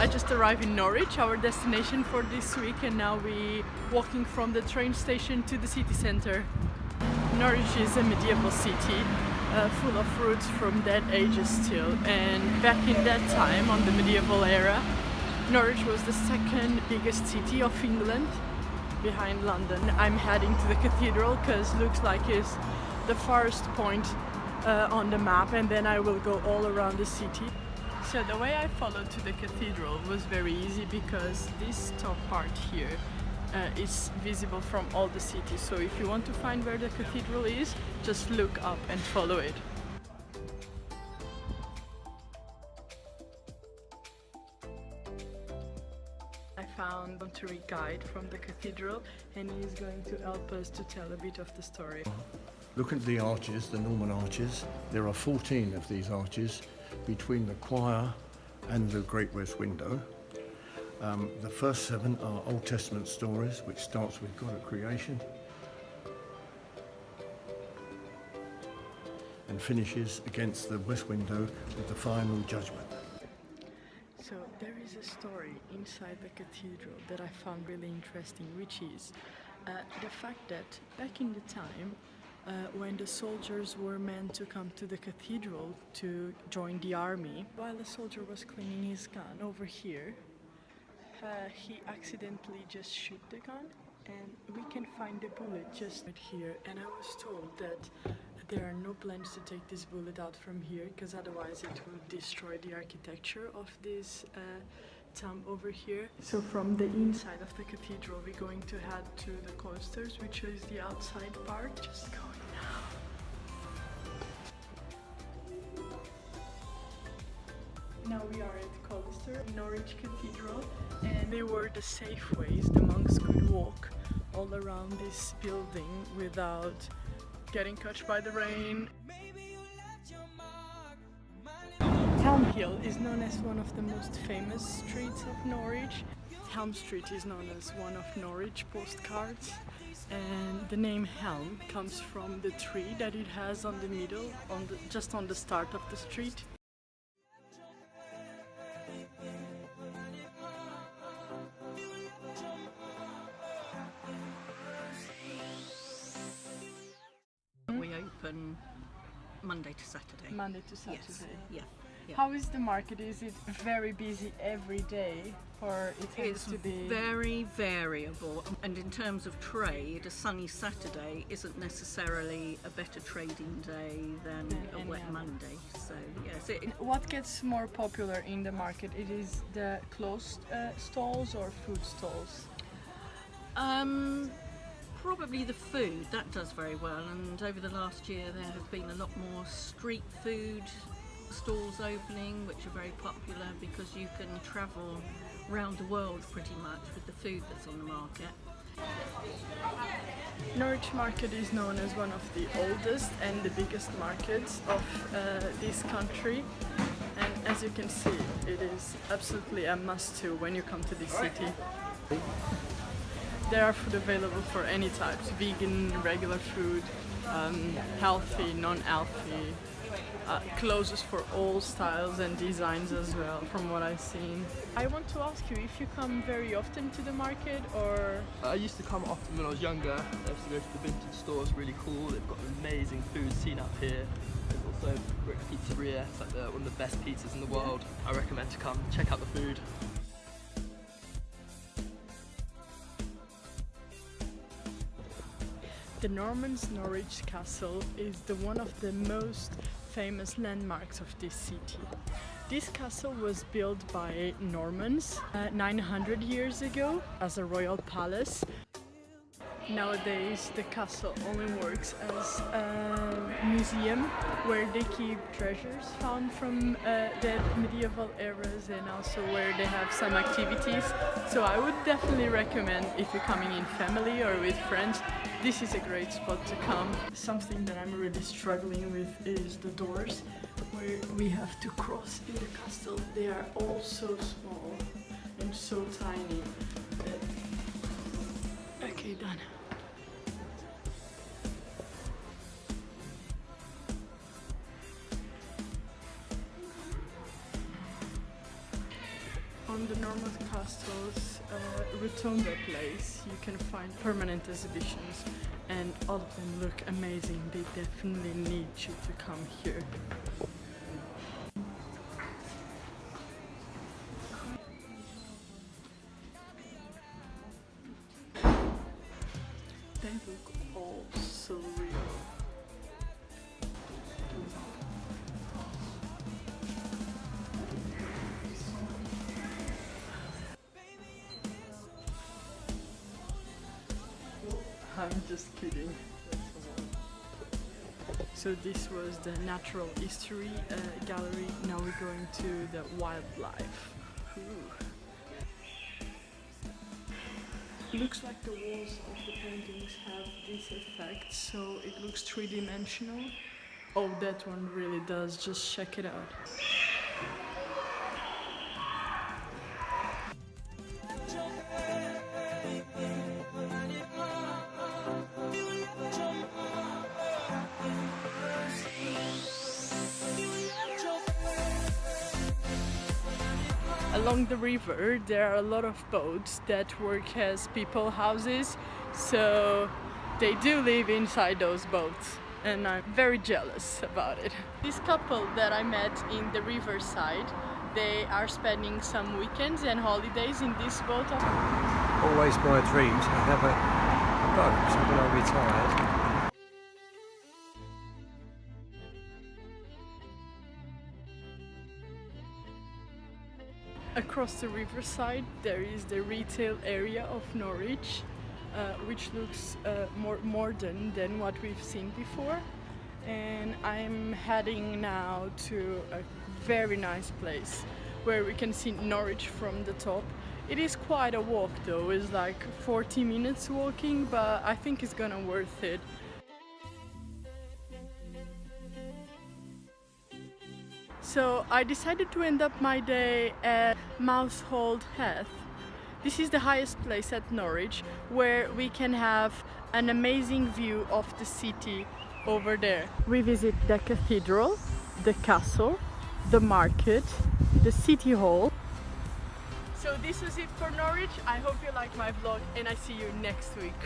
I just arrived in Norwich, our destination for this week, and now we're walking from the train station to the city centre. Norwich is a medieval city, full of roots from that ages still, and back in that time, on the medieval era, Norwich was the second biggest city of England, behind London. I'm heading to the cathedral because looks like it's the farthest point on the map, and then I will go all around the city. So the way I followed to the cathedral was very easy because this top part here is visible from all the city. So if you want to find where the cathedral is, just look up and follow it. I found a tour guide from the cathedral, and he is going to help us to tell a bit of the story. Look at the arches, the Norman arches. There are 14 of these arches between the choir and the Great West Window. The first 7 are Old Testament stories, which starts with God at creation and finishes against the West Window with the final judgment. So there is a story inside the cathedral that I found really interesting, which is the fact that back in the time, when the soldiers were meant to come to the cathedral to join the army, while the soldier was cleaning his gun over here, he accidentally just shoot the gun, and we can find the bullet just right here. And I was told that there are no plans to take this bullet out from here, because otherwise it will destroy the architecture of this tomb over here. So from the inside of the cathedral we're going to head to the cloisters, which is the outside part. Just going now. Now we are at Cloister, Norwich Cathedral, and they were the safe ways the monks could walk all around this building without getting caught by the rain. Helm Hill is known as one of the most famous streets of Norwich. Helm Street is known as one of Norwich postcards, and the name Helm comes from the tree that it has on the middle, just on the start of the street. We open Monday to Saturday. Monday to Saturday. Yes. Yeah. How is the market? Is it very busy every day, or it tends to be very variable? And in terms of trade, a sunny Saturday isn't necessarily a better trading day than a wet Monday. So yes. What gets more popular in the market? It is the closed stalls or food stalls? Probably the food, that does very well, and over the last year there have been a lot more street food stalls opening, which are very popular because you can travel around the world pretty much with the food that's on the market. Norwich Market is known as one of the oldest and the biggest markets of this country, and as you can see, it is absolutely a must-do when you come to this city. There are food available for any types, vegan, regular food, healthy, non-healthy, clothes for all styles and designs as well, from what I've seen. I want to ask you if you come very often to the market, or... I used to come often when I was younger. I used to go to the vintage store, it's really cool. They've got an amazing food scene up here. There's also a great pizzeria, it's like one of the best pizzas in the world. I recommend to come check out the food. The Normans' Norwich Castle is one of the most famous landmarks of this city. This castle was built by Normans 900 years ago as a royal palace. Nowadays the castle only works as a museum where they keep treasures found from the medieval eras, and also where they have some activities. So I would definitely recommend, if you're coming in family or with friends, this is a great spot to come. Something that I'm really struggling with is the doors where we have to cross in the castle. They are all so small and so tiny. Okay, done. On the Norfolk Castle's Rotunda place, you can find permanent exhibitions, and all of them look amazing. They definitely need you to come here. They look all so real. I'm just kidding. So this was the natural history gallery. Now we're going to the wildlife. Ooh. Looks like the walls of the paintings have this effect, so it looks three-dimensional. Oh, that one really does. Just check it out. Along the river there are a lot of boats that work as people houses, so they do live inside those boats, and I'm very jealous about it. This couple that I met in the riverside, they are spending some weekends and holidays in this boat. Always my dream to have a boat when I'm retired. Across the riverside there is the retail area of Norwich, which looks more modern than what we've seen before. And I'm heading now to a very nice place where we can see Norwich from the top. It is quite a walk though, it's like 40 minutes walking, but I think it's gonna worth it. So I decided to end up my day at Mousehold Heath. This is the highest place at Norwich, where we can have an amazing view of the city over there. We visit the cathedral, the castle, the market, the city hall. So this was it for Norwich. I hope you liked my vlog, and I see you next week.